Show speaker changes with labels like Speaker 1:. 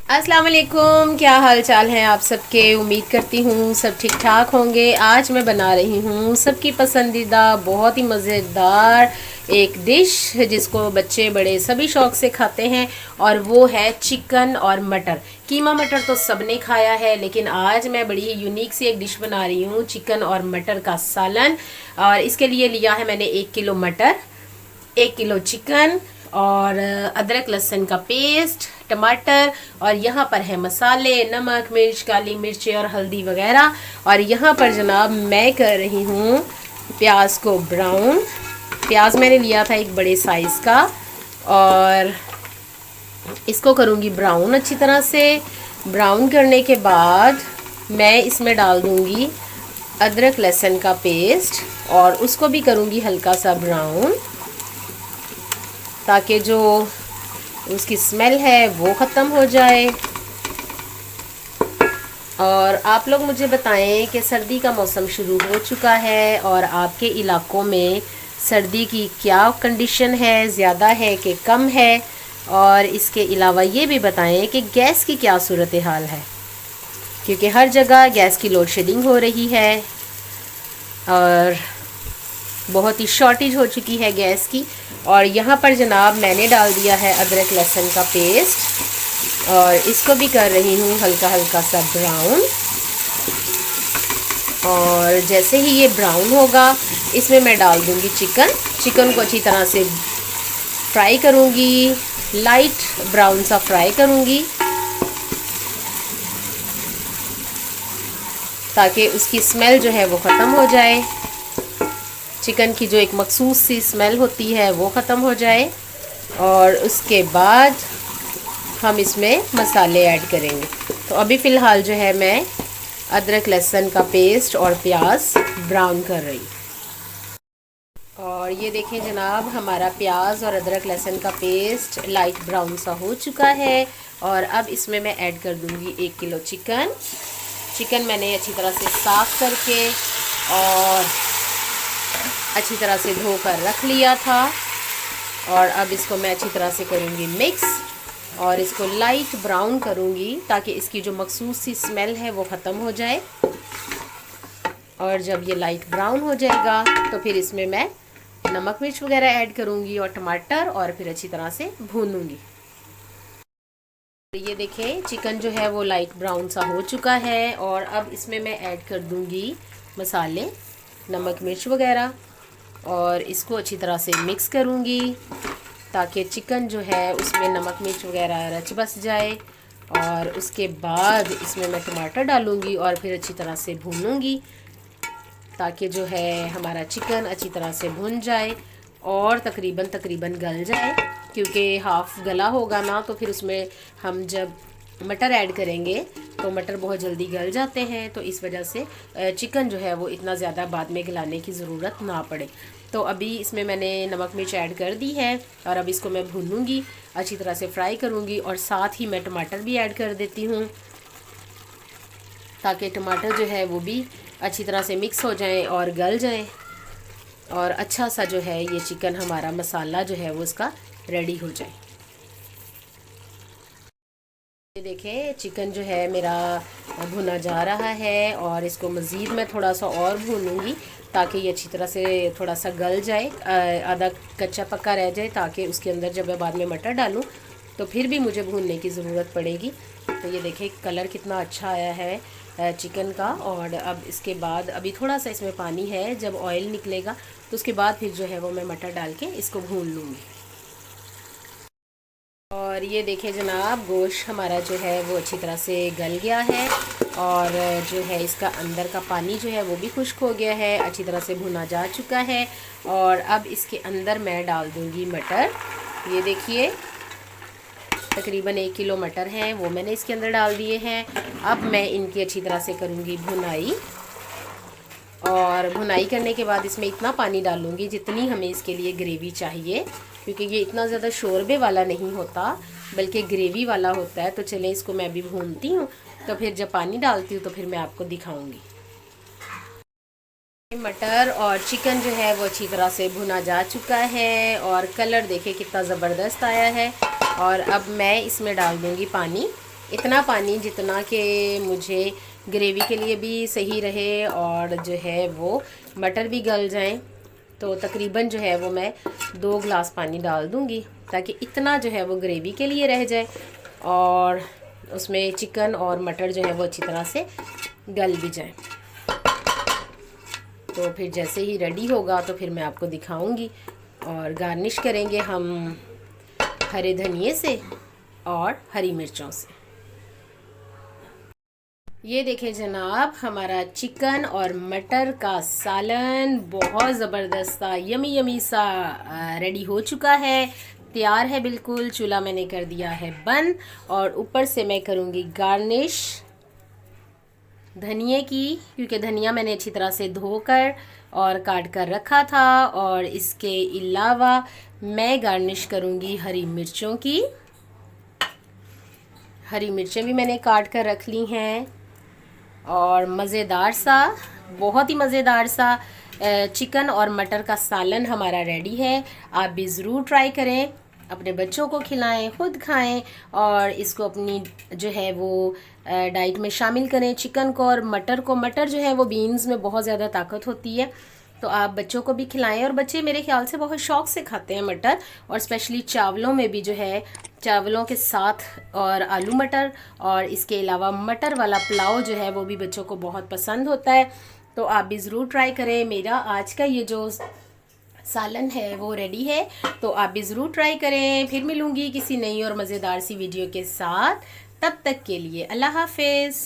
Speaker 1: अस्सलाम वालेकुम, क्या हाल चाल हैं आप सबके। उम्मीद करती हूँ सब ठीक ठाक होंगे। आज मैं बना रही हूँ सबकी पसंदीदा बहुत ही मज़ेदार एक डिश जिसको बच्चे बड़े सभी शौक से खाते हैं, और वो है चिकन और मटर। कीमा मटर तो सबने खाया है, लेकिन आज मैं बड़ी ही यूनिक सी एक डिश बना रही हूँ, चिकन और मटर का सालन। और इसके लिए लिया है मैंने 1 किलो मटर, 1 किलो चिकन, और अदरक लहसुन का पेस्ट, टमाटर, और यहाँ पर है मसाले, नमक, मिर्च, काली मिर्च और हल्दी वगैरह। और यहाँ पर जनाब मैं कर रही हूँ प्याज को ब्राउन। प्याज मैंने लिया था एक बड़े साइज़ का, और इसको करूँगी ब्राउन अच्छी तरह से। ब्राउन करने के बाद मैं इसमें डाल दूँगी अदरक लहसुन का पेस्ट, और उसको भी करूँगी हल्का सा ब्राउन, ताकि जो उसकी स्मेल है वो ख़त्म हो जाए। और आप लोग मुझे बताएं कि सर्दी का मौसम शुरू हो चुका है और आपके इलाकों में सर्दी की क्या कंडीशन है, ज़्यादा है कि कम है। और इसके अलावा ये भी बताएं कि गैस की क्या सूरत हाल है, क्योंकि हर जगह गैस की लोड शेडिंग हो रही है और बहुत ही शॉर्टेज हो चुकी है गैस की। और यहाँ पर जनाब मैंने डाल दिया है अदरक लहसुन का पेस्ट, और इसको भी कर रही हूँ हल्का हल्का सा ब्राउन। और जैसे ही ये ब्राउन होगा इसमें मैं डाल दूँगी चिकन। चिकन को अच्छी तरह से फ्राई करूँगी, लाइट ब्राउन सा फ्राई करूँगी, ताकि उसकी स्मेल जो है वो ख़त्म हो जाए। चिकन की जो एक मखसूस सी स्मेल होती है वो ख़त्म हो जाए। और उसके बाद हम इसमें मसाले ऐड करेंगे। तो अभी फ़िलहाल जो है मैं अदरक लहसुन का पेस्ट और प्याज ब्राउन कर रही हूँ। और ये देखें जनाब, हमारा प्याज और अदरक लहसुन का पेस्ट लाइट ब्राउन सा हो चुका है। और अब इसमें मैं ऐड कर दूँगी 1 किलो चिकन। चिकन मैंने अच्छी तरह से साफ़ करके और अच्छी तरह से धोकर रख लिया था। और अब इसको मैं अच्छी तरह से करूँगी मिक्स, और इसको लाइट ब्राउन करूँगी ताकि इसकी जो मखसूस सी स्मेल है वो ख़त्म हो जाए। और जब ये लाइट ब्राउन हो जाएगा तो फिर इसमें मैं नमक मिर्च वगैरह ऐड करूँगी और टमाटर, और फिर अच्छी तरह से भूनूँगी। ये देखें चिकन जो है वो लाइट ब्राउन सा हो चुका है। और अब इसमें मैं ऐड कर दूँगी मसाले, नमक मिर्च वगैरह, और इसको अच्छी तरह से मिक्स करूँगी ताकि चिकन जो है उसमें नमक मिर्च वगैरह रच बस जाए। और उसके बाद इसमें मैं टमाटर डालूँगी और फिर अच्छी तरह से भूनूँगी, ताकि जो है हमारा चिकन अच्छी तरह से भुन जाए और तकरीबन गल जाए। क्योंकि हाफ़ गला होगा ना तो फिर उसमें हम जब मटर ऐड करेंगे तो मटर बहुत जल्दी गल जाते हैं, तो इस वजह से चिकन जो है वो इतना ज़्यादा बाद में गलाने की ज़रूरत ना पड़े। तो अभी इसमें मैंने नमक मिर्च ऐड कर दी है, और अब इसको मैं भूनूंगी, अच्छी तरह से फ्राई करूंगी। और साथ ही मैं टमाटर भी ऐड कर देती हूँ, ताकि टमाटर जो है वो भी अच्छी तरह से मिक्स हो जाएं और गल जाएं, और अच्छा सा जो है ये चिकन हमारा मसाला जो है वो इसका रेडी हो जाए। ये देखें चिकन जो है मेरा भुना जा रहा है, और इसको मज़ीद मैं थोड़ा सा और भूनूंगी ताकि ये अच्छी तरह से थोड़ा सा गल जाए, आधा कच्चा पक्का रह जाए, ताकि उसके अंदर जब मैं बाद में मटर डालूं तो फिर भी मुझे भूनने की ज़रूरत पड़ेगी। तो ये देखें कलर कितना अच्छा आया है चिकन का। और अब इसके बाद अभी थोड़ा सा इसमें पानी है, जब ऑयल निकलेगा तो उसके बाद फिर जो है वो मैं मटर डाल के इसको भून लूँगी। और ये देखें जनाब, गोश्त हमारा जो है वो अच्छी तरह से गल गया है, और जो है इसका अंदर का पानी जो है वो भी खुश्क हो गया है, अच्छी तरह से भुना जा चुका है। और अब इसके अंदर मैं डाल दूँगी मटर। ये देखिए तकरीबन 1 किलो मटर हैं वो मैंने इसके अंदर डाल दिए हैं। अब मैं इनकी अच्छी तरह से करूँगी भुनाई, और भुनाई करने के बाद इसमें इतना पानी डालूँगी जितनी हमें इसके लिए ग्रेवी चाहिए, क्योंकि ये इतना ज़्यादा शोरबे वाला नहीं होता बल्कि ग्रेवी वाला होता है। तो चलें इसको मैं भी भूनती हूँ, तो फिर जब पानी डालती हूँ तो फिर मैं आपको दिखाऊँगी। मटर और चिकन जो है वो अच्छी तरह से भुना जा चुका है, और कलर देखें कितना ज़बरदस्त आया है। और अब मैं इसमें डाल दूँगी पानी, इतना पानी जितना कि मुझे ग्रेवी के लिए भी सही रहे और जो है वो मटर भी गल जाएं। तो तकरीबन जो है वो मैं 2 गिलास पानी डाल दूँगी ताकि इतना जो है वो ग्रेवी के लिए रह जाए और उसमें चिकन और मटर जो है वो अच्छी तरह से गल भी जाए। तो फिर जैसे ही रेडी होगा तो फिर मैं आपको दिखाऊंगी। और गार्निश करेंगे हम हरे धनिए से और हरी मिर्चों से। ये देखें जनाब, हमारा चिकन और मटर का सालन बहुत ज़बरदस्त सा यमी यमी सा रेडी हो चुका है, तैयार है बिल्कुल। चूल्हा मैंने कर दिया है बंद और ऊपर से मैं करूँगी गार्निश धनिए की, क्योंकि धनिया मैंने अच्छी तरह से धोकर और काट कर रखा था। और इसके अलावा मैं गार्निश करूँगी हरी मिर्चों की। हरी मिर्चें भी मैंने काट कर रख ली हैं। और मज़ेदार सा, बहुत ही मज़ेदार सा चिकन और मटर का सालन हमारा रेडी है। आप भी ज़रूर ट्राई करें, अपने बच्चों को खिलाएं, खुद खाएं और इसको अपनी जो है वो डाइट में शामिल करें। चिकन को और मटर को, मटर जो है वो बीन्स में बहुत ज़्यादा ताकत होती है, तो आप बच्चों को भी खिलाएं। और बच्चे मेरे ख्याल से बहुत शौक़ से खाते हैं मटर, और स्पेशली चावलों में भी जो है, चावलों के साथ और आलू मटर और इसके अलावा मटर वाला पुलाव जो है वो भी बच्चों को बहुत पसंद होता है। तो आप भी ज़रूर ट्राई करें। मेरा आज का ये जो सालन है वो रेडी है, तो आप भी ज़रूर ट्राई करें। फिर मिलूँगी किसी नई और मज़ेदार सी वीडियो के साथ। तब तक के लिए अल्लाह हाफिज़।